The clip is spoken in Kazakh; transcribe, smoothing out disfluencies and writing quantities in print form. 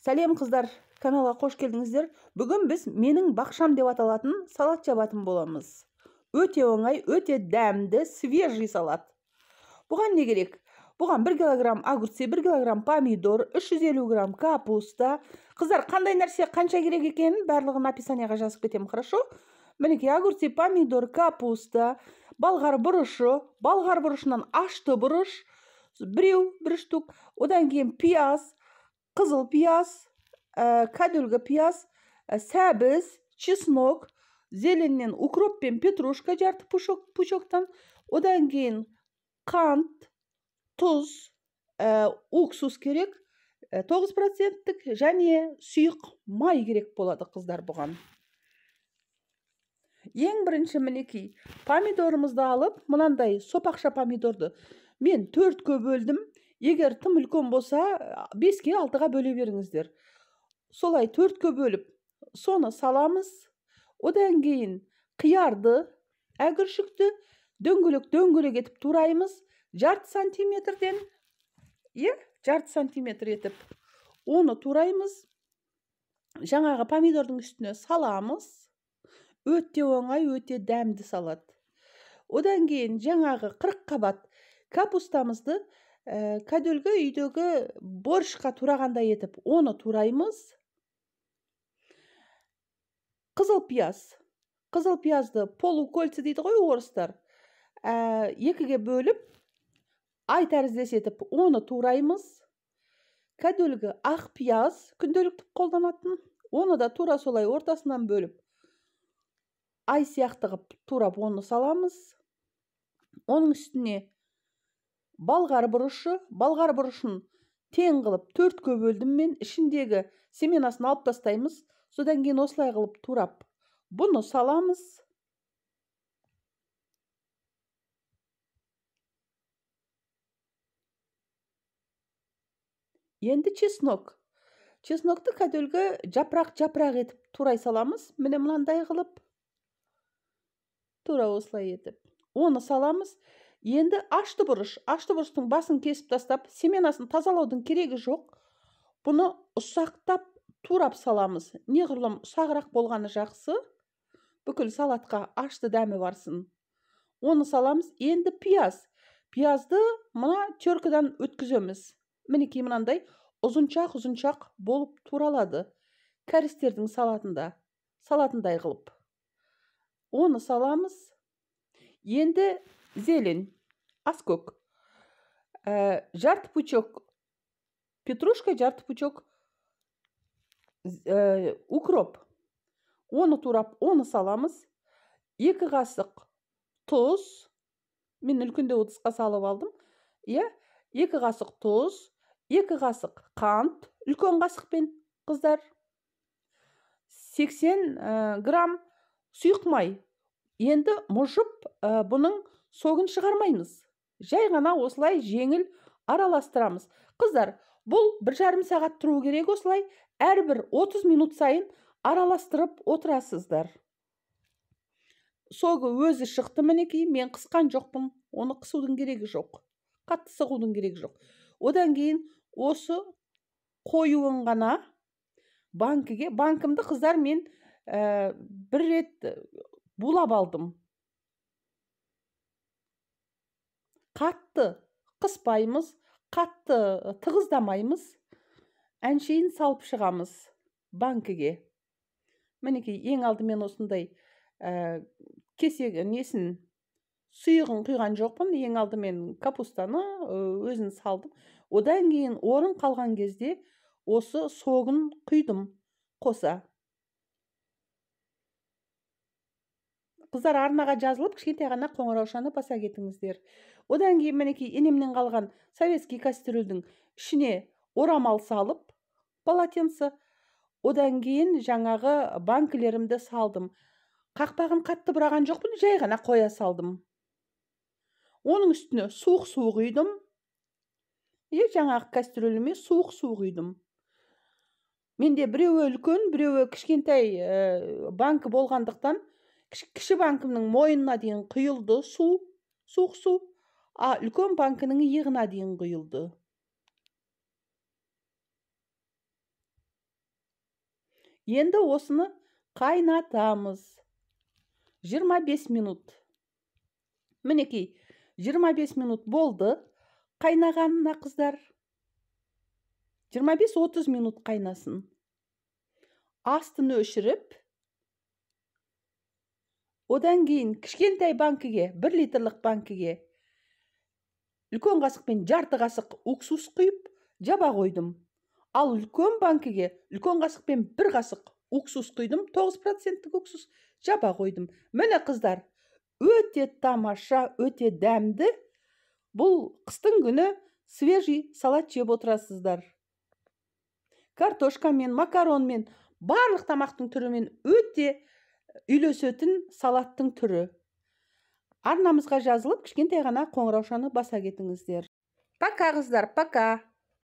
Сәлем қыздар, каналға қош келдіңіздер. Бүгін біз менің бақшам деп аталатын салат жабатын боламыз. Өте оңай, өте дәмді, свежий салат. Бұған не керек? Бұған 1 килограмм огурцы, 1 килограмм помидор, 350 грамм капуста. Қыздар, қандай нәрсе қанша керек екенін барлығын описанияға жазып кетемін, хорошо? Мінекей огурцы, помидор, капуста, балғар бұрышы, балғар бұрышынан ашты бұрыш, бір штук, одан кейін пияз, қызыл пияз, кәділгі пияз, сәбіз, чеснок, зеленнен укроп пен петрушка жарты пучоктан, одан кейін қант, тұз, уксус керек, 9%-тік және сұйық май керек болады қыздар бұған. Ең бірінші мінекей помидорымызды алып, мынандай сопақша помидорды мен 4-ке бөлдім. Егер тым үлкен болса, 5-ке 6-ға бөле беріңіздер. Солай 4-ке бөліп, соны саламыз. Одан кейін қиярды, әгіршікті дөңгелек етіп тураймыз. Жарты сантиметрден, жарты сантиметр етіп, оны тураймыз. Жаңағы помидордың үстіне саламыз. Өте оңай, өте дәмді салат. Одан кейін жаңағы 40 қабат капустамызды кәділгі үйдегі борщқа турағандай етіп, оны тураймыз. Қызыл пияз. Қызыл пиязды полукольца дейді ғой орыстар. 2-ге бөліп, ай тәріздес етіп, оны тураймыз. Кәділгі ақ пияз, күнделікті қолданатын, оны да тура солай ортасынан бөліп, ай сияқты қып турап оны саламыз. Оның үстіне балғар бұрышын тең қылып 4-ке бөлдім мен, ішіндегі семенасын алып тастаймыз. Содан кейін осылай қылып турап, бұны саламыз. Енді чеснок. Чеснокты кәділгі жапырақ етіп турай саламыз. Міне мынандай қылып, тура осылай етіп, оны саламыз. Енді ашты бұрыштың басын кесіп тастап, семенасын тазалаудың керегі жоқ. Бұны ұсақтап турап саламыз. Неғұрлым ұсағырақ болғаны жақсы. Бүкіл салатқа ашты дәмі барсын. Оны саламыз. Енді пияз. Пиязды мына теркадан өткіземіз. Мінекей мынандай ұзыншақ болып туралады. Кәрістердің салатындай қылып. Оны саламыз. Енді зелень, аскөк, жарты пучок петрушка, жарты пучок укроп. Оны турап, оны саламыз. 2 қасық тұз, мен үлкенде 30-қа салып алдым. 2 қасық тұз, 2 қасық қант, үлкен қасықпен қыздар. 80 грамм сұйық май. Енді мұжып, бұның соғын шығармаймыз. Жай ғана осылай жеңіл араластырамыз. Қыздар, бұл 1,5 сағат тұру керек осылай. Әрбір 30 минут сайын араластырып отырасыздар. Соғы өзі шықты мінекей, мен қысқан жоқпын. Оны қысудың керегі жоқ. Қатты сығудың керегі жоқ. Одан кейін осы қоюын ғана банкымды қыздар мен бір рет булап алдым. Қатты қыспаймыз, қатты тығыздамаймыз. Әншейін салып шығамыз банкіге. Мінекей ең алдымен осындай кесегі несін сұйығын құйған жоқпын. Ең алдымен капустаны өзін салдым. Одан кейін орын қалған кезде осы соғын құйдым қоса. Қыздар, арнаға жазылып, кішкентай ғана қоңыраушаны баса кетіңіздер. Одан кейін мінекей енемнен қалған советский кастрюльдің ішіне орамал салып, полотенце. Одан кейін жаңағы банкілерімді салдым. Қақпағын қатты бұраған жоқпын, жай ғана қоя салдым. Оның үстіне суық құйдым. Жаңағы кастрюліме суық құйдым. Менде біреуі үлкен, біреуі кішкентай банкі болғандықтан, кіші банкімнің мойнына дейін құйылды суық су, үлкен банкінің иығына дейін құйылды. Енді осыны қайнатамыз. 25 минут. Мінекей, 25 минут болды қайнағанына, қыздар. 25-30 минут қайнасын. Астын өшіріп, одан кейін кішкентай банкіге, 1 литрлік банкіге үлкен қасықпен жарты қасық уксус құйып, жаба қойдым. Ал үлкен банкіге үлкен қасықпен 1 қасық уксус құйдым, 9% уксус жаба қойдым. Міне қыздар, өте тамаша, өте дәмді. Бұл қыстың күні свежий салат жеп отырасыздар. Картошкамен, макаронмен, барлық тамақтың түрімен өте үйлесетін салаттың түрі. Арнамызға жазылып, кішкентай ғана қоңыраушаны баса кетіңіздер. Пока, қыздар, пока.